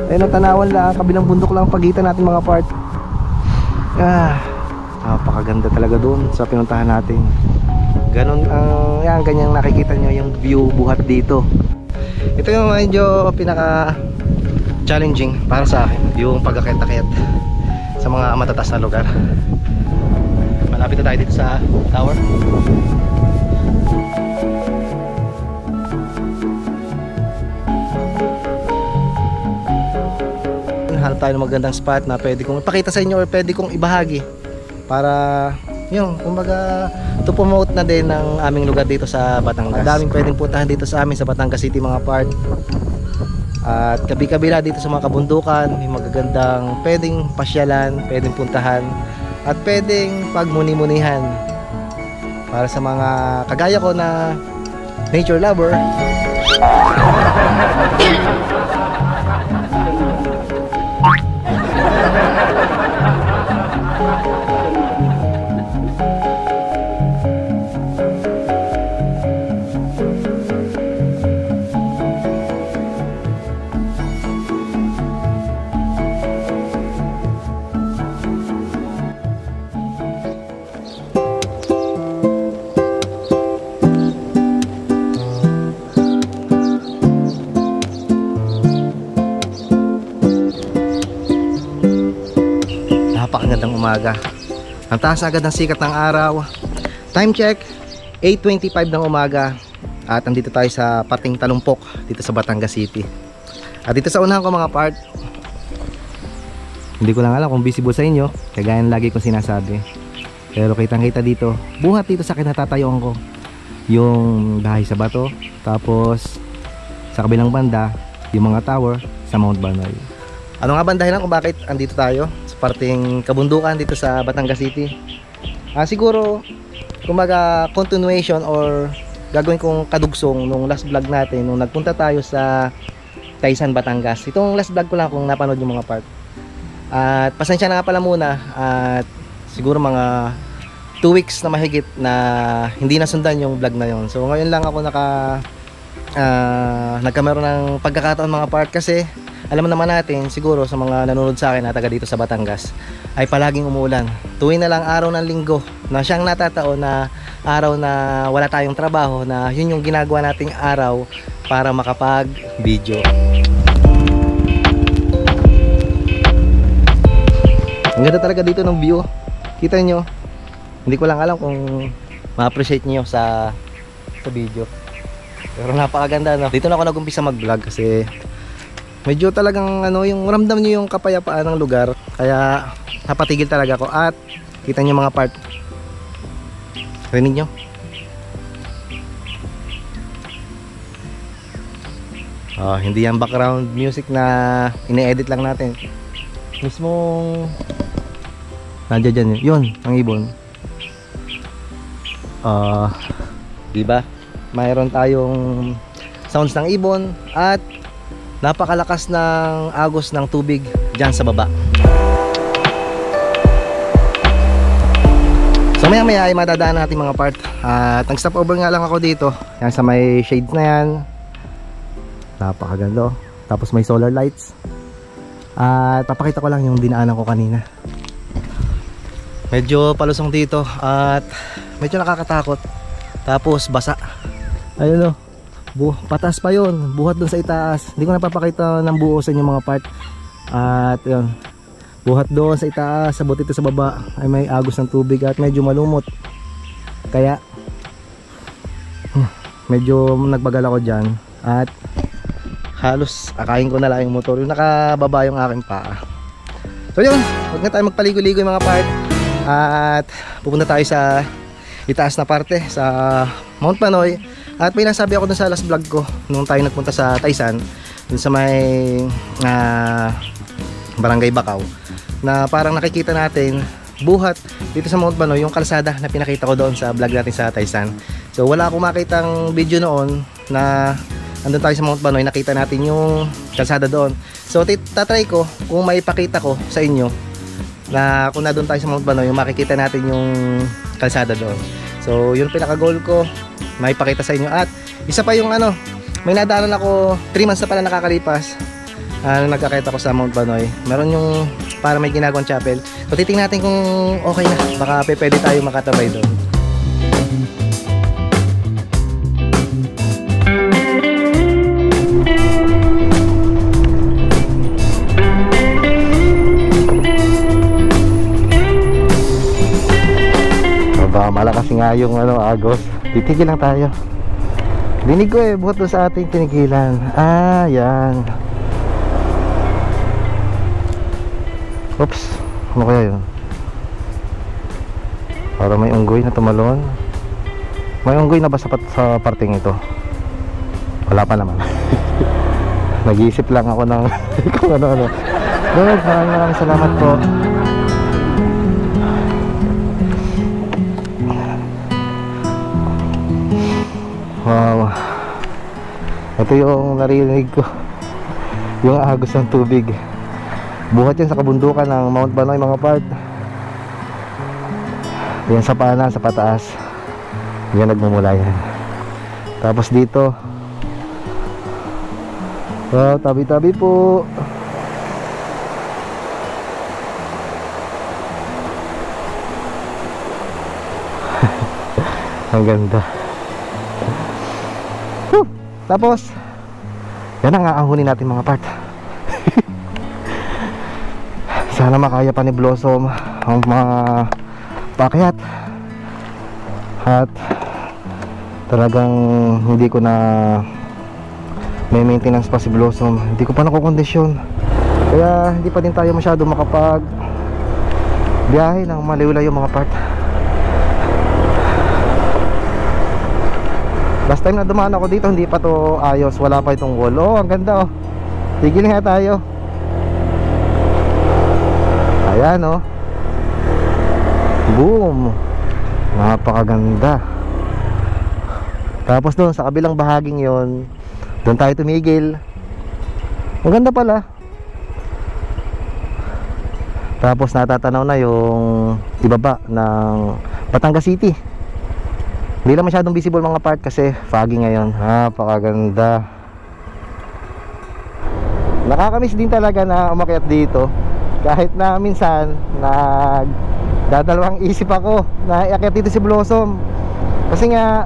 Ayun ang tanawan lang, kabilang bundok lang pagitan natin mga part. Napakaganda talaga doon sa pinuntahan natin. Ganun ang yan, ganyang nakikita nyo yung view buhat dito. Ito yung medyo pinaka challenging para sa akin, yung pag-akit-akit sa mga matataas na lugar. Malapit na tayo dito sa tower. Hanap tayo ng magandang spot na pwede kong ipakita sa inyo or pwede kong ibahagi para yung kumbaga to promote na din ng aming lugar dito sa Batangas. Ang daming pwedeng puntahan dito sa amin sa Batangas City mga part. At kabi-kabila dito sa mga kabundukan, may magagandang pwedeng pasyalan, pwedeng puntahan at pwedeng pagmuni-munihan para sa mga kagaya ko na nature lover. Napakagandang umaga. Ang taas agad ng sikat ng araw. Time check 8:25 ng umaga. At andito tayo sa parting Talumpok dito sa Batangas City. At dito sa unahan ko mga part, hindi ko lang alam kung visible sa inyo, kagaya ng lagi kong sinasabi, pero kitang kita dito, buhat dito sa kinatatayuan ko, yung bahay sa bato. Tapos sa kabilang banda yung mga tower sa Mount Banoy. Ano nga ba ang dahilan kung bakit andito tayo sa parting kabundukan dito sa Batangas City? Siguro kumbaga continuation or gagawin kong kadugsong nung last vlog natin nung nagpunta tayo sa Taysan, Batangas. Itong last vlog ko lang kung napanood yung mga part. At pasensya na nga pala muna at siguro mga 2 weeks na mahigit na hindi nasundan yung vlog na yon. So ngayon lang ako nagkameron ng pagkakataon mga part kasi alam naman natin siguro sa mga nanonood sa akin na taga dito sa Batangas ay palaging umuulan. Tuwing na lang araw ng linggo na siyang natataon na araw na wala tayong trabaho, na yun yung ginagawa nating araw para makapag-video. Ang ganda talaga dito ng view. Kita nyo. Hindi ko lang alam kung ma-appreciate nyo sa video. Pero napakaganda, no? Dito na ako nag-umpisa mag-vlog kasi medyo talagang yung ramdam nyo yung kapayapaan ng lugar. Kaya napatigil talaga ako. At kita nyo mga part. Rinig nyo? Hindi yan background music na ine-edit lang natin. Mismong nandiyan dyan yun, ang ibon. Diba? Mayroon tayong sounds ng ibon at napakalakas ng agos ng tubig dyan sa baba. So maya maya ay madadaan natin mga part. At nag-stop over nga lang ako dito. Yan sa may shades na yan. Napakaganda. Tapos may solar lights. At papakita ko lang yung dinaanan ko kanina. Medyo palusong dito at medyo nakakatakot. Tapos basa. Ayun o. Patas pa yun, buhat dun sa itaas. Hindi ko napapakita ng buo sa inyo mga part. At yun, buhat doon sa itaas, sabot ito sa baba ay may agos ng tubig at medyo malumot. Kaya medyo nagbagal ako dyan. At halos akayin ko na lang yung motor, yung nakababa yung aking paa. So yun, huwag na tayo magpaligo-ligo mga part. At pupunta tayo sa itaas na parte, sa Mount Banoy. At may nasabi ako dun sa last vlog ko nung tayo nagpunta sa Taysan, dun sa may Barangay Bakaw, na parang nakikita natin buhat dito sa Mount Banoy yung kalsada na pinakita ko doon sa vlog natin sa Taysan. So wala akong makitang video noon na andun tayo sa Mount Banoy, nakita natin yung kalsada doon. So tatry ko kung may pakita ko sa inyo na kung na doon tayo sa Mount Banoy, yung makikita natin yung kalsada doon. So yun pinaka goal ko, may pakita sa inyo. At isa pa yung may nadaanan ako 3 months na pala nakakalipas. nagkakita ako sa Mount Banoy. Meron yung para may ginagawang chapel. So titingnan natin kung okay na. Baka pwede tayo makatabay doon. Malakas nga yung agos. Titigil lang tayo. Dinig ko buto sa ating tinigilan. Yan. Oops, ano kaya yun? Para may unggoy na tumalon. May unggoy na ba sa parting ito? Wala pa naman. Nag-iisip lang ako ng kung ano. Lord, maraming salamat po. Wow, ito yung narinig ko, yung agos ng tubig. Buhat yan sa kabundukan ng Mount Banoy mga part. Yan sa paanan, sa pataas. Yan nagmumula yan. Tapos dito, wow, tabi-tabi po. Ang ganda. Tapos yan ang aanhunin natin mga part. Sana makaya pa ni Blossom ang mga paakyat. At talagang hindi ko na may maintenance pa si Blossom. Hindi ko pa nakukondisyon. Kaya hindi pa din tayo masyado makapag biyahe ng maliw-layo mga part. Last time na dumaan ako dito, hindi pa to ayos. Wala pa itong wall. Oh, ang ganda oh. Tigil nga tayo. Ayan oh. Boom. Napakaganda. Tapos doon sa kabilang bahaging yon, doon tayo tumigil. Ang ganda pala. Tapos natatanaw na yung ibaba ng Batangas City. Hindi lang masyadong visible mga part kasi foggy ngayon. Napakaganda. Nakakamiss din talaga na umakyat dito. Kahit na minsan nagdadalawang isip ako na iakyat dito si Blossom. Kasi nga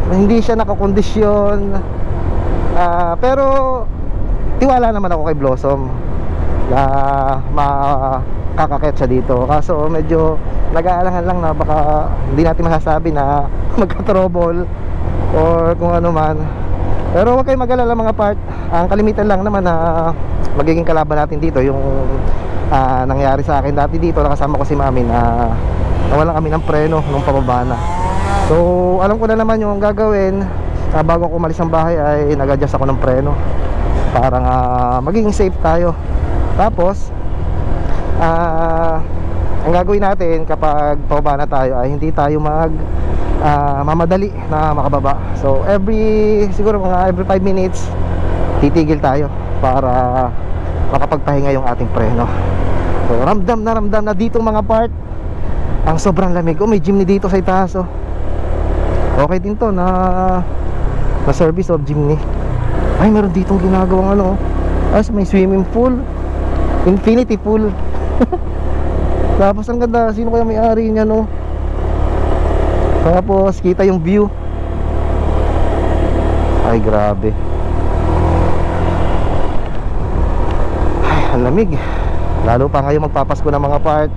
hindi siya nakakondisyon. Pero tiwala naman ako kay Blossom na makakakyat siya dito. Kaso medyo nag-aalangan lang na baka hindi natin masasabi na magka-trouble or kung ano man. Pero huwag kayong mag-alala mga part. Ang kalimitan lang naman na magiging kalaban natin dito yung nangyari sa akin dati dito. Nakasama ko si mami na nawalan kami ng preno nung pababa na. So alam ko na naman yung gagawin. Bago ako umalis ng bahay ay nag-adjust ako ng preno para maging safe tayo. Tapos ang gagawin natin kapag pababa na tayo ay hindi tayo mamadali na makababa. So siguro mga every 5 minutes titigil tayo para makapagpahinga yung ating preno. So ramdam na dito mga part ang sobrang lamig. May jeepney dito sa itaas oh. Okay din to na service of jeepney. Ay meron ditong ginagawang may swimming pool, infinity pool. Tapos ang ganda, sino kaya may-ari niya no? Tapos kita yung view. Ay grabe. Ay, ang lamig. Lalo pa ngayon magpapasko ng mga part.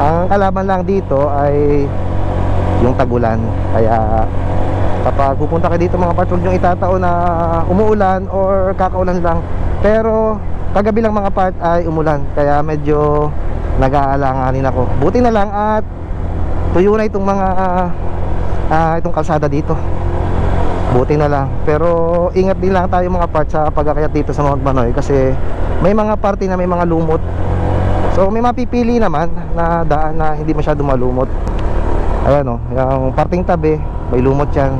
Ang kalaban lang dito ay yung tagulan. Kaya kapag pupunta kayo dito mga part, huwag nyo itatao na umuulan or kakaulan lang. Pero kagabi lang mga part ay umulan. Kaya medyo nag-aalanganin ako. Buti na lang at tuyo na itong mga itong kalsada dito. Buti na lang. Pero ingat din lang tayo mga part sa pag-akyat dito sa Mount Banoy kasi may mga parte na may mga lumot. So may mapipili naman na daan na hindi masyado malumot. Ayan yung parting tabi may lumot yan.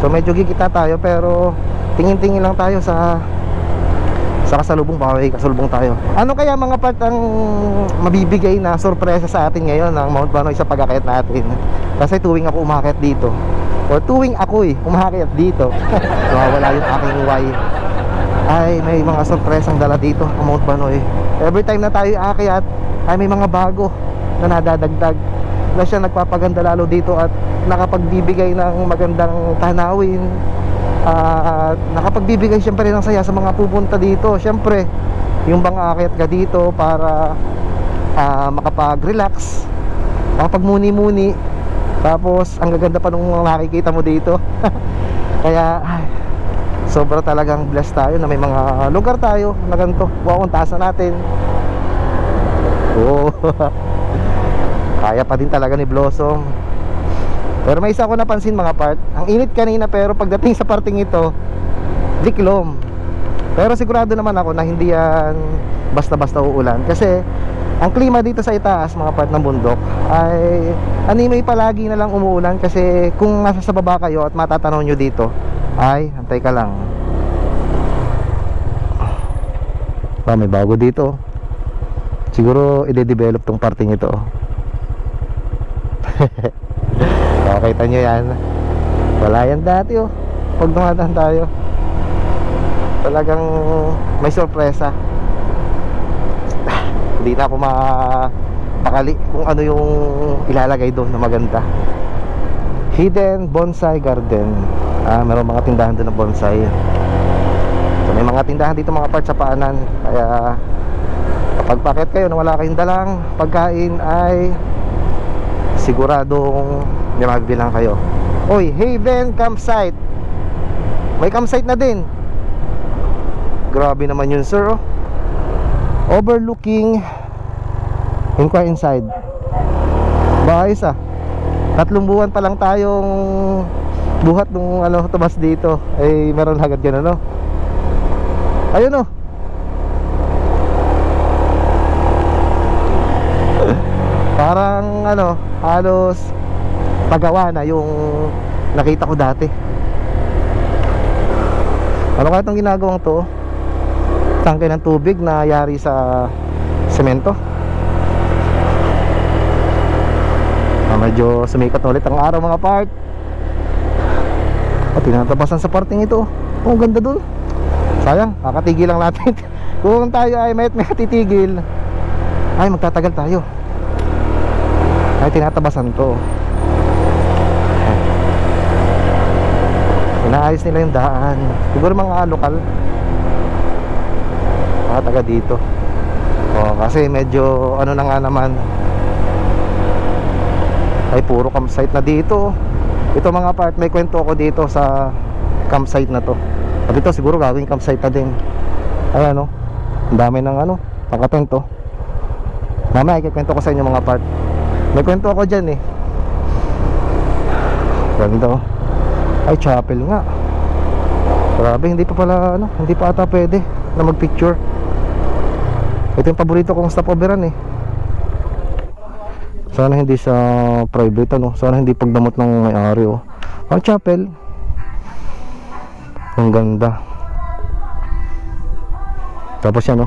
So medyo gigita tayo pero tingin-tingin lang tayo sa kasalubong, baka may kasalubong tayo. Ano kaya mga part ang mabibigay na sorpresa sa atin ngayon ng Mount Banoy sa pag-akyat natin? Kasi tuwing ako umakyat dito, o tuwing ako umakyat dito, nawawala yung aking why. ay may mga sorpresang dala dito ang Mount Banoy. Every time na tayo aakyat ay may mga bago na nadadagdag, na siya nagpapaganda lalo dito at nakapagbibigay ng magandang tanawin, at nakapagbibigay syempre ng saya sa mga pupunta dito. Syempre yung bang aakyat ka dito para makapag-relax, makapagmuni-muni, tapos ang gaganda pa nung nakikita mo dito. Kaya ay, sobra talagang blessed tayo na may mga lugar tayo na ganito. Wow, ang taas na natin. Oh. Kaya pa din talaga ni Blossom. Pero may isa ko napansin mga part, ang init kanina pero pagdating sa parting ito, diklom. Pero sigurado naman ako na hindi yan basta-basta uulan, kasi ang klima dito sa itaas mga part ng bundok ay anime palagi na lang umuulan. Kasi kung nasa sa baba kayo at matatanaw nyo dito, ay antay ka lang. May bago dito. Siguro i-develop tong parting ito. Nakita nyo yan, wala yan dati oh. Pag dumadaan tayo, talagang may sorpresa. Hindi na ako mapakali kung ano yung ilalagay doon na maganda. Hidden Bonsai Garden. Meron mga tindahan doon ng bonsai. So, may mga tindahan dito mga part sa paanan. Kaya kapag paket kayo na wala kayong dalang pagkain ay siguradong magbilang kayo. Oy, Haven Campsite. May campsite na din. Grabe naman yun sir oh. Overlooking, inquire inside. Bayos ah. 3 buwan pa lang tayong buhat nung tubas dito, eh meron agad yan ayun oh. Parang halos pagawa na yung nakita ko dati. Ano kaya itong ginagawang to? Tangke ng tubig na yari sa semento. Medyo sumikat ulit ang araw mga part. Tinatabasan sa parting ito. Ang ganda dun. Sayang, kakatigil lang natin. Kung tayo ay may titigil, ay magtatagal tayo. Ay tinatabasan to. Inaayos nila yung daan. Siguro mga lokal, mga taga dito. Kasi medyo na nga naman, ay puro campsite na dito. Ito mga part, may kwento ako dito sa campsite na to. At ito siguro gagawing campsite na din. Ayan ang dami ng nakatento. Mamaya ikikwento ko sa inyo mga part. May kwento ako dyan eh. Ganda ay chapel nga. Grabe, hindi pa pala hindi pa ata pwede na magpicture. Ito yung paborito kong stopoveran eh. Sana hindi sa private sana hindi pagdamot ng may-ari oh. Ang chapel, ang ganda. Tapos yan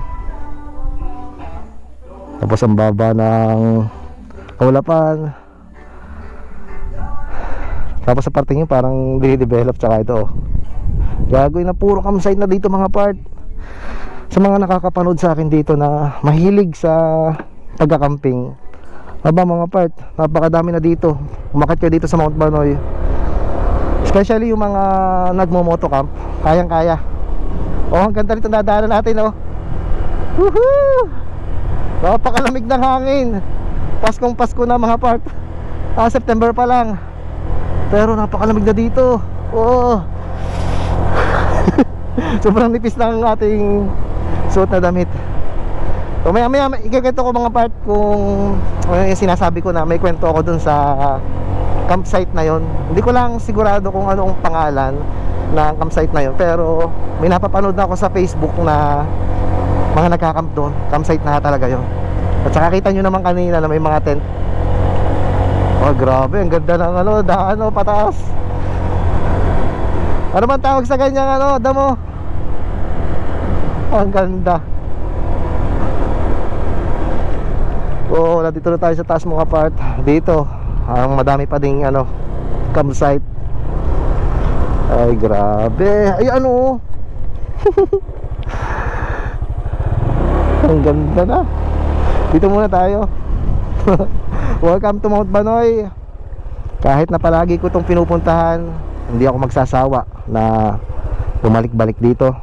tapos ang baba ng kaulapan. Tapos sa parting yun parang didevelop, tsaka ito gagawin na puro campsite na dito mga part. Sa mga nakakapanood sa akin dito na mahilig sa pagka-camping, mga part, napakadami na dito. Umakyat kayo dito sa Mount Banoy, especially yung mga nagmo-motocamp, kayang-kaya. Ang ganda nito dadaanan natin Woohoo! Napakalamig ng hangin. Paskong Pasko na mga part. September pa lang, pero napakalamig na dito. Sobrang nipis ng ating suot na damit. So maya ikikwento ko mga part kung yung sinasabi ko na may kwento ako dun sa campsite na yon. Hindi ko lang sigurado kung anong pangalan ng campsite na yon, pero may napapanood na ako sa Facebook na mga nagkakamp doon. Campsite na talaga yon. At saka kita nyo naman kanina na may mga tent. Grabe, ang ganda ng daan pataas. Ano man tawag sa ganyang damo? Ang ganda. Nandito na tayo sa taas mga part. Dito ang madami pa ding campsite. Ay grabe. Ay Ang ganda na. Dito muna tayo. Welcome to Mount Banoy. Kahit na palagi ko itong pinupuntahan, hindi ako magsasawa na bumalik-balik dito.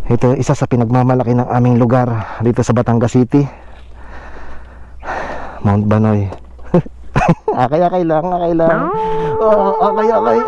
Ito isa sa pinagmamalaki ng aming lugar dito sa Batangas City, Mount Banoy. Akay lang. Oh, akay.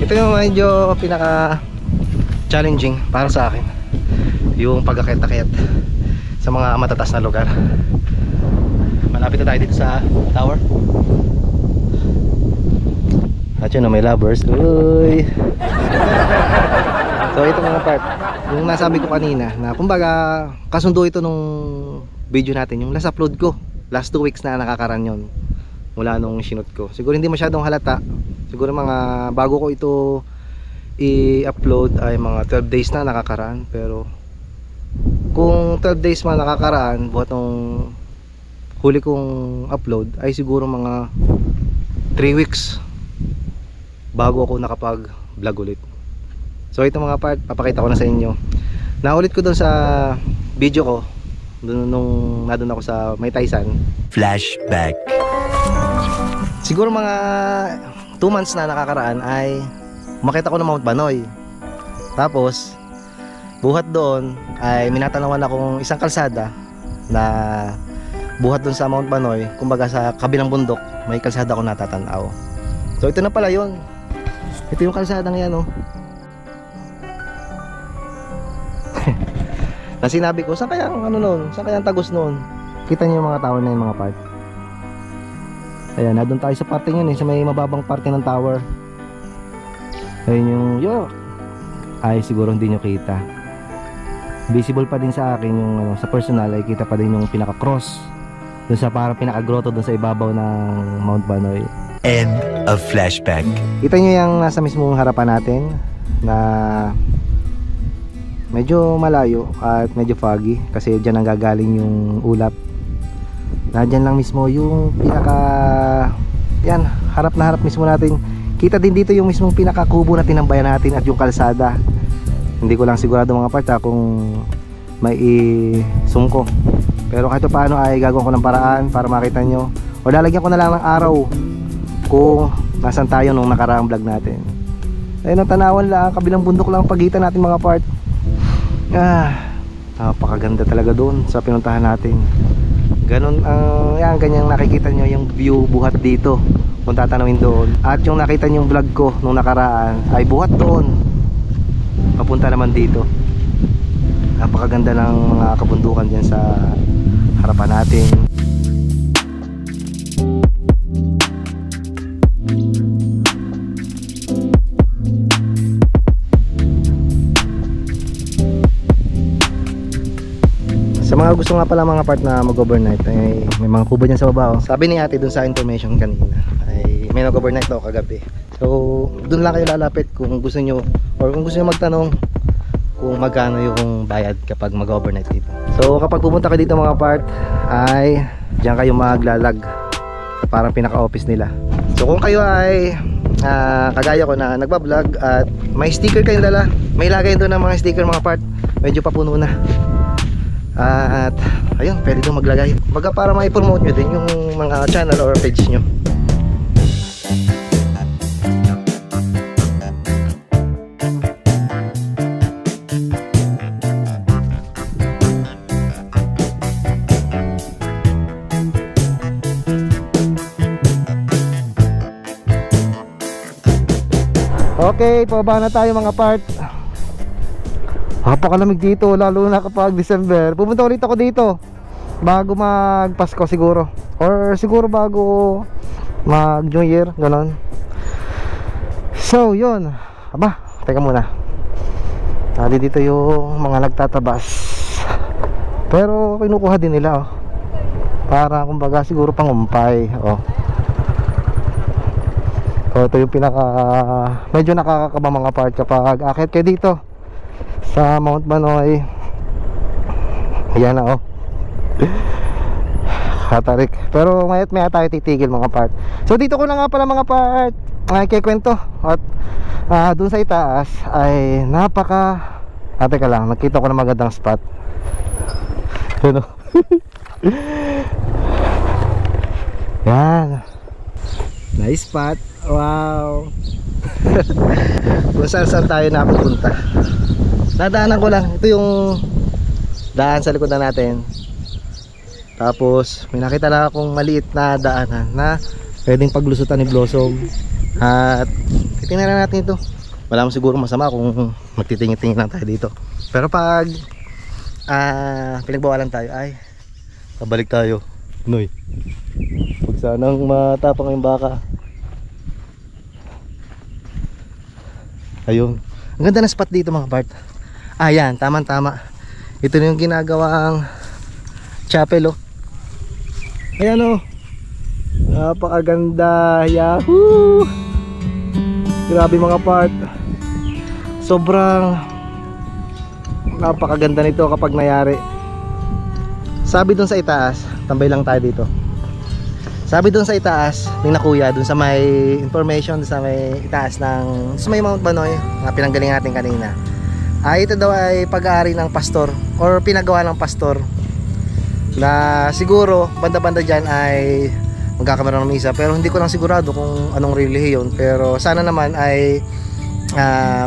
Ito yung medyo pinaka challenging para sa akin, yung pag-akyat-akyat sa mga matatas na lugar. Malapit na tayo dito sa tower. At yun, may lovers. Uy. So ito mga part, yung nasabi ko kanina na kumbaga kasundo ito nung video natin, yung last upload ko last 2 weeks na nakakaran yun mula nung sinut ko. Siguro hindi masyadong halata. Siguro mga bago ko ito i-upload ay mga 12 days na nakakaraan. Pero kung 12 days man nakakaraan buhat nung huli kong upload, ay siguro mga 3 weeks bago ako nakapag vlog ulit. So ito mga part, papakita ko na sa inyo. Naulit ko doon sa video ko nung nandun ako sa May Taysan. Flashback. Siguro mga 2 months na nakakaraan ay umakyat ako ng Mount Banoy. Tapos buhat doon ay minatanawan akong isang kalsada na buhat doon sa Mount Banoy. Kumbaga sa kabilang bundok may kalsada akong natatanaw. So ito na pala yun. Ito yung kalsadang yan, oh. Na sinabi ko, saan kaya ang ano nun? Saan kaya ang tagos nun? Kita niyo yung mga tao na yung mga part. Ayan, na doon tayo sa parte yun eh, sa may mababang parte ng tower. Ayun yung ay siguro hindi nyo kita. Visible pa din sa akin yung ano, sa personal ay kita pa din yung pinaka cross doon sa parang pinaka grotto doon sa ibabaw ng Mount Banoy. End of flashback. Kita nyo yung nasa mismong harapan natin na medyo malayo at medyo foggy kasi dyan ang gagaling yung ulap. Nadyan lang mismo yung pinaka, yan, harap na harap mismo natin. Kita din dito yung mismong pinaka kubo na tinambayan natin at yung kalsada. Hindi ko lang sigurado mga part kung may i-zoom ko, pero kahit paano ay gagawin ko ng paraan para makita nyo, o lalagyan ko na lang ng araw kung nasan tayo nung nakaraang vlog natin. Ayun ang tanawan lang, kabilang bundok lang pagitan natin mga part. Napakaganda talaga doon sa pinuntahan natin. Ganun yan, ganyang nakikita nyo yung view buhat dito kung tatanawin doon. At yung nakita nyo yung vlog ko nung nakaraan ay buhat doon papunta naman dito. Napakaganda ng mga kabundukan dyan sa harapan natin. Sa mga gusto nga pala mga part na mag-overnight ay may mga kubo dyan sa baba, oh. Sabi ni ate dun sa information kanina ay may nag-overnight daw kagabi. So dun lang kayo lalapit kung gusto nyo, or kung gusto nyo magtanong kung magkano yung bayad kapag mag-overnight dito. So kapag pupunta kayo dito mga part ay dyan kayo maglalag, parang pinaka-office nila. So kung kayo ay kagaya ko na nagbablog at may sticker kayong dala, may lagay doon ng mga sticker mga part, medyo papuno na. At ayun, pwede doon maglagay baga para ma-promote nyo din yung mga channel or page nyo. Okay, pababa na tayo mga part. Napakalamig dito, lalo na kapag December. Pupunta ulit ako dito bago magpasko siguro, or siguro bago mag New Year, ganon. So yun, aba, teka muna, dito yung mga nagtatabas, pero kinukuha din nila, oh, para kumbaga siguro pangumpay. Oh, so ito yung pinaka medyo nakakakaba mga part kapag akit kayo dito sa Mount Manoy. Ayan na, oh, katarik. Pero ngayon may tayo titigil mga part. So dito ko na nga pala mga part kikwento. At dun sa itaas ay napaka teka lang, nakita ko na magandang spot. Ano? Yan, nice spot. Wow. Kung saan tayo napupunta, nadaanan ko lang. Ito yung daan sa likod na natin. Tapos may nakita lang akong maliit na daanan na pwedeng paglusutan ni Blossom. At titingnan na natin ito. Wala mo siguro masama kung magtitingin-tingin lang tayo dito. Pero pag pinagbawalan tayo, ay pabalik tayo. Noy, huwag sanang matapang yung baka. Ayun, ang ganda na spot dito mga part. Ayan, tama-tama. Ito na yung ginagawang chapel, oh. Ayan, oh, napakaganda. Yahoo! Grabe mga part, sobrang napakaganda nito kapag nangyari. Sabi dun sa itaas, tambay lang tayo dito. Sabi dun sa itaas ni na kuya, dun sa may information, dun sa may itaas ng sa may Mount Manoy na pinanggaling natin kanina, ito daw ay pag-aari ng pastor or pinagawa ng pastor, na siguro banda-banda dyan ay magkakameron ng misa. Pero hindi ko lang sigurado kung anong relihiyon. Pero sana naman ay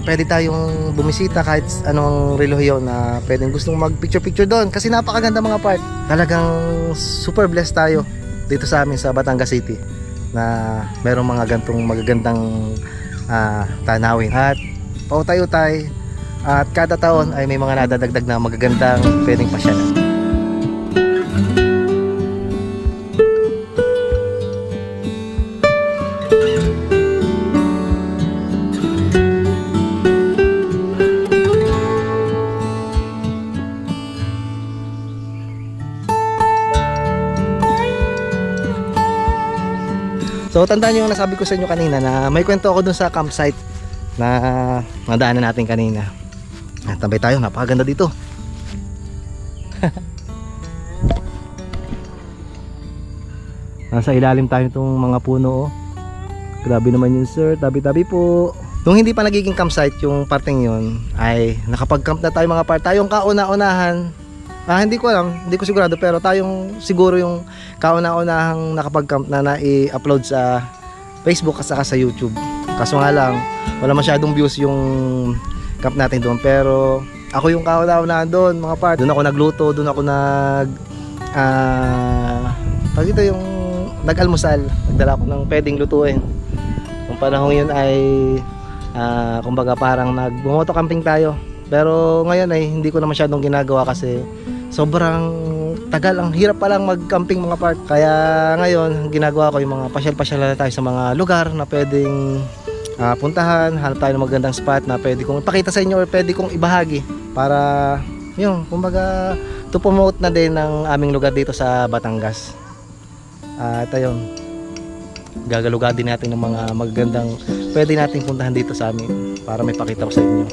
pwede tayong bumisita kahit anong relihiyon na pwedeng gustong mag picture doon, kasi napakaganda mga part. Talagang super blessed tayo dito sa amin sa Batangas City na merong mga gantong magagandang tanawin at pautay-utay, at kada taon ay may mga nadadagdag na magagandang pwedeng pasyalan. So tandaan nyo yung nasabi ko sa inyo kanina na may kwento ako dun sa campsite na nadaanan natin kanina. Tambay tayo, napakaganda dito. Nasa ilalim tayo itong mga puno, oh. Grabe naman yun sir, tabi-tabi po. Nung hindi pa nagiging campsite yung parteng yun, ay nakapag-camp na tayo mga part. Tayong kauna-unahan, hindi ko alam, hindi ko sigurado, pero tayong siguro yung kauna-unahang nakapag-camp na na-i-upload sa Facebook at saka sa YouTube. Kaso nga lang, wala masyadong views yung camp natin doon. Pero ako yung kauna-unahan doon mga part. Doon ako nagluto, doon ako dito yung nag-almusal. Nagdala ako ng pwedeng lutuin. Kung panahon yun ay kumbaga parang nag-bumoto camping tayo. Pero ngayon ay hindi ko na masyadong ginagawa kasi sobrang tagal, ang hirap pa lang mag-camping mga part. Kaya ngayon ginagawa ko yung mga pasyal-pasyal na tayo sa mga lugar na pwedeng puntahan, hanap tayo ng magandang spot na pwede kong ipakita sa inyo or pwede kong ibahagi para yun, kumbaga to promote na din ng aming lugar dito sa Batangas. At ayun, gagalugadin natin ng mga magagandang pwede nating puntahan dito sa amin para may pakita ko sa inyo.